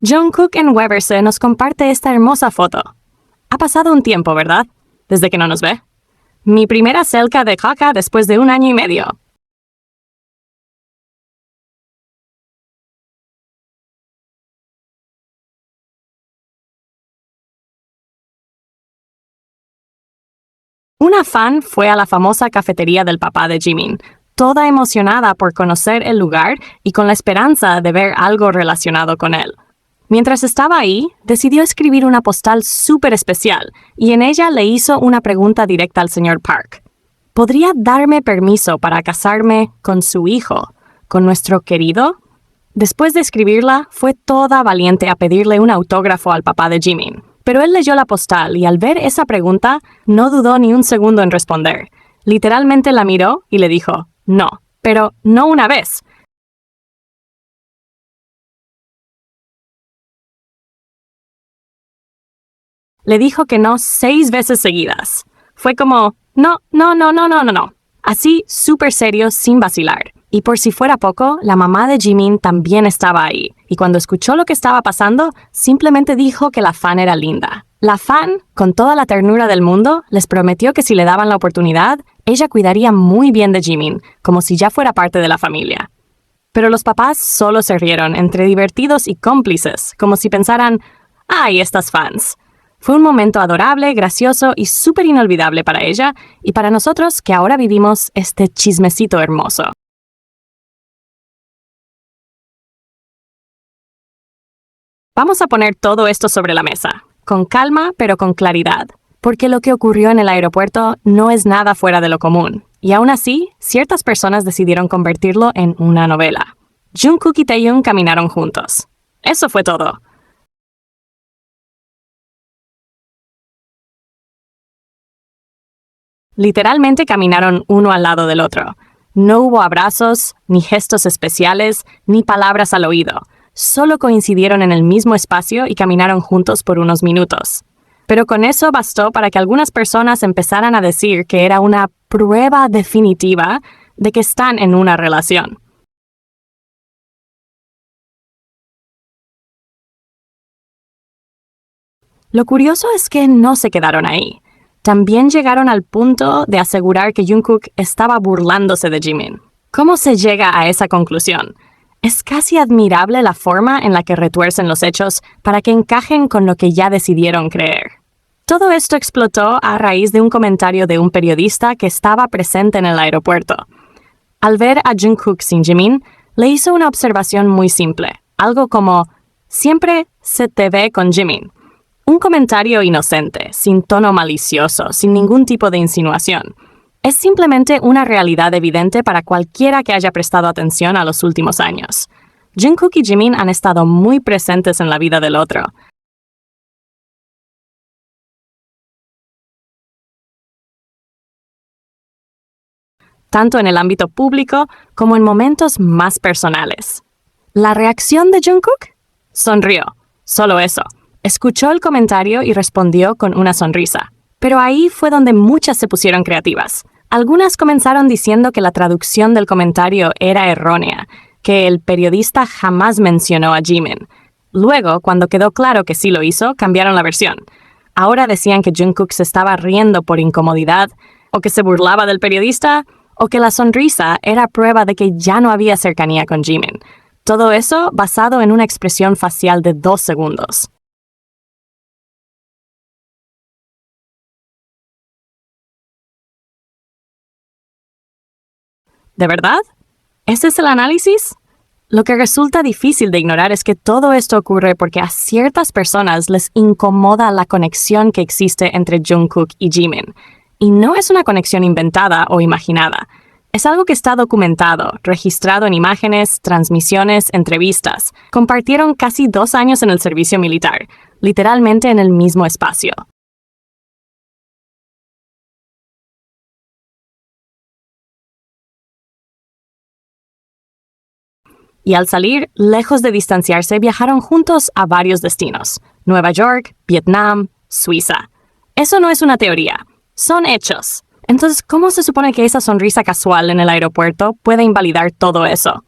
Jungkook en Weverse nos comparte esta hermosa foto. Ha pasado un tiempo, ¿verdad? Desde que no nos ve. Mi primera selca de caca después de 1 año y medio. Una fan fue a la famosa cafetería del papá de Jimin, toda emocionada por conocer el lugar y con la esperanza de ver algo relacionado con él. Mientras estaba ahí, decidió escribir una postal súper especial y en ella le hizo una pregunta directa al señor Park. ¿Podría darme permiso para casarme con su hijo, con nuestro querido? Después de escribirla, fue toda valiente a pedirle un autógrafo al papá de Jimin. Pero él leyó la postal y al ver esa pregunta, no dudó ni un segundo en responder. Literalmente la miró y le dijo, no, pero no una vez. Le dijo que no 6 veces seguidas. Fue como, no, no, no, no, no, no, no. Así, súper serio, sin vacilar. Y por si fuera poco, la mamá de Jimin también estaba ahí. Y cuando escuchó lo que estaba pasando, simplemente dijo que la fan era linda. La fan, con toda la ternura del mundo, les prometió que si le daban la oportunidad, ella cuidaría muy bien de Jimin, como si ya fuera parte de la familia. Pero los papás solo se rieron, entre divertidos y cómplices, como si pensaran, ¡ay, estas fans! Fue un momento adorable, gracioso y súper inolvidable para ella y para nosotros que ahora vivimos este chismecito hermoso. Vamos a poner todo esto sobre la mesa, con calma pero con claridad, porque lo que ocurrió en el aeropuerto no es nada fuera de lo común, y aún así, ciertas personas decidieron convertirlo en una novela. Jungkook y Taehyung caminaron juntos. Eso fue todo. Literalmente caminaron uno al lado del otro. No hubo abrazos, ni gestos especiales, ni palabras al oído. Solo coincidieron en el mismo espacio y caminaron juntos por unos minutos. Pero con eso bastó para que algunas personas empezaran a decir que era una prueba definitiva de que están en una relación. Lo curioso es que no se quedaron ahí. También llegaron al punto de asegurar que Jungkook estaba burlándose de Jimin. ¿Cómo se llega a esa conclusión? Es casi admirable la forma en la que retuercen los hechos para que encajen con lo que ya decidieron creer. Todo esto explotó a raíz de un comentario de un periodista que estaba presente en el aeropuerto. Al ver a Jungkook sin Jimin, le hizo una observación muy simple, algo como, siempre se te ve con Jimin. Un comentario inocente, sin tono malicioso, sin ningún tipo de insinuación. Es simplemente una realidad evidente para cualquiera que haya prestado atención a los últimos años. Jungkook y Jimin han estado muy presentes en la vida del otro. Tanto en el ámbito público como en momentos más personales. ¿La reacción de Jungkook? Sonrió. Solo eso. Escuchó el comentario y respondió con una sonrisa. Pero ahí fue donde muchas se pusieron creativas. Algunas comenzaron diciendo que la traducción del comentario era errónea, que el periodista jamás mencionó a Jimin. Luego, cuando quedó claro que sí lo hizo, cambiaron la versión. Ahora decían que Jungkook se estaba riendo por incomodidad, o que se burlaba del periodista, o que la sonrisa era prueba de que ya no había cercanía con Jimin. Todo eso basado en una expresión facial de 2 segundos. ¿De verdad? ¿Ese es el análisis? Lo que resulta difícil de ignorar es que todo esto ocurre porque a ciertas personas les incomoda la conexión que existe entre Jungkook y Jimin. Y no es una conexión inventada o imaginada. Es algo que está documentado, registrado en imágenes, transmisiones, entrevistas. Compartieron casi 2 años en el servicio militar, literalmente en el mismo espacio. Y al salir, lejos de distanciarse, viajaron juntos a varios destinos: Nueva York, Vietnam, Suiza. Eso no es una teoría, son hechos. Entonces, ¿cómo se supone que esa sonrisa casual en el aeropuerto puede invalidar todo eso?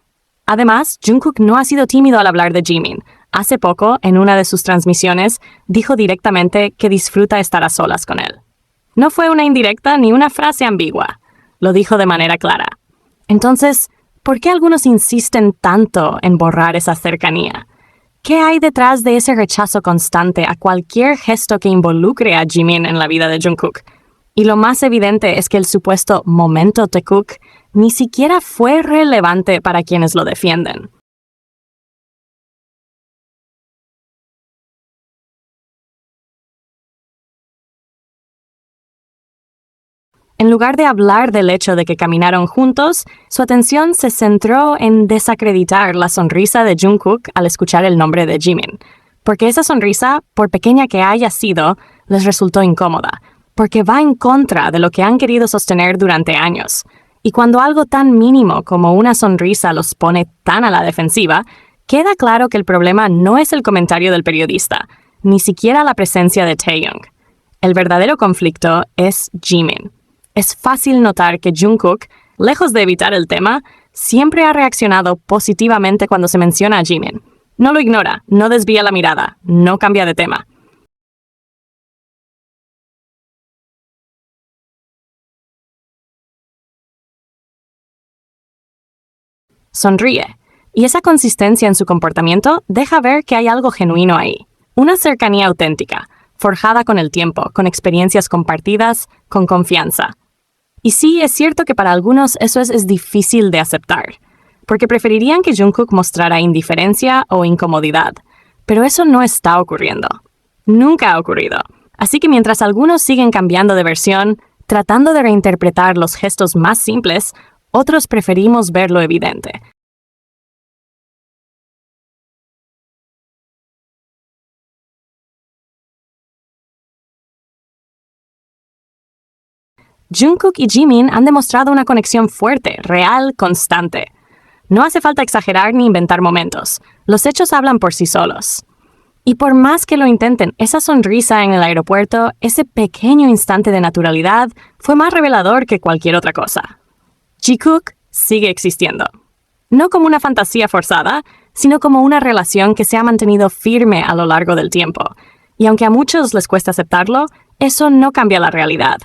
Además, Jungkook no ha sido tímido al hablar de Jimin. Hace poco, en una de sus transmisiones, dijo directamente que disfruta estar a solas con él. No fue una indirecta ni una frase ambigua. Lo dijo de manera clara. Entonces, ¿por qué algunos insisten tanto en borrar esa cercanía? ¿Qué hay detrás de ese rechazo constante a cualquier gesto que involucre a Jimin en la vida de Jungkook? Y lo más evidente es que el supuesto momento Taekook ni siquiera fue relevante para quienes lo defienden. En lugar de hablar del hecho de que caminaron juntos, su atención se centró en desacreditar la sonrisa de Jungkook al escuchar el nombre de Jimin. Porque esa sonrisa, por pequeña que haya sido, les resultó incómoda, porque va en contra de lo que han querido sostener durante años. Y cuando algo tan mínimo como una sonrisa los pone tan a la defensiva, queda claro que el problema no es el comentario del periodista, ni siquiera la presencia de Taeyong. El verdadero conflicto es Jimin. Es fácil notar que Jungkook, lejos de evitar el tema, siempre ha reaccionado positivamente cuando se menciona a Jimin. No lo ignora, no desvía la mirada, no cambia de tema. Sonríe, y esa consistencia en su comportamiento deja ver que hay algo genuino ahí. Una cercanía auténtica, forjada con el tiempo, con experiencias compartidas, con confianza. Y sí, es cierto que para algunos eso es difícil de aceptar, porque preferirían que Jungkook mostrara indiferencia o incomodidad, pero eso no está ocurriendo. Nunca ha ocurrido. Así que mientras algunos siguen cambiando de versión, tratando de reinterpretar los gestos más simples, otros preferimos ver lo evidente. Jungkook y Jimin han demostrado una conexión fuerte, real, constante. No hace falta exagerar ni inventar momentos. Los hechos hablan por sí solos. Y por más que lo intenten, esa sonrisa en el aeropuerto, ese pequeño instante de naturalidad, fue más revelador que cualquier otra cosa. Jikook sigue existiendo. No como una fantasía forzada, sino como una relación que se ha mantenido firme a lo largo del tiempo. Y aunque a muchos les cuesta aceptarlo, eso no cambia la realidad.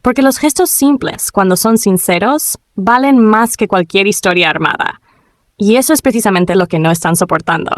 Porque los gestos simples, cuando son sinceros, valen más que cualquier historia armada. Y eso es precisamente lo que no están soportando.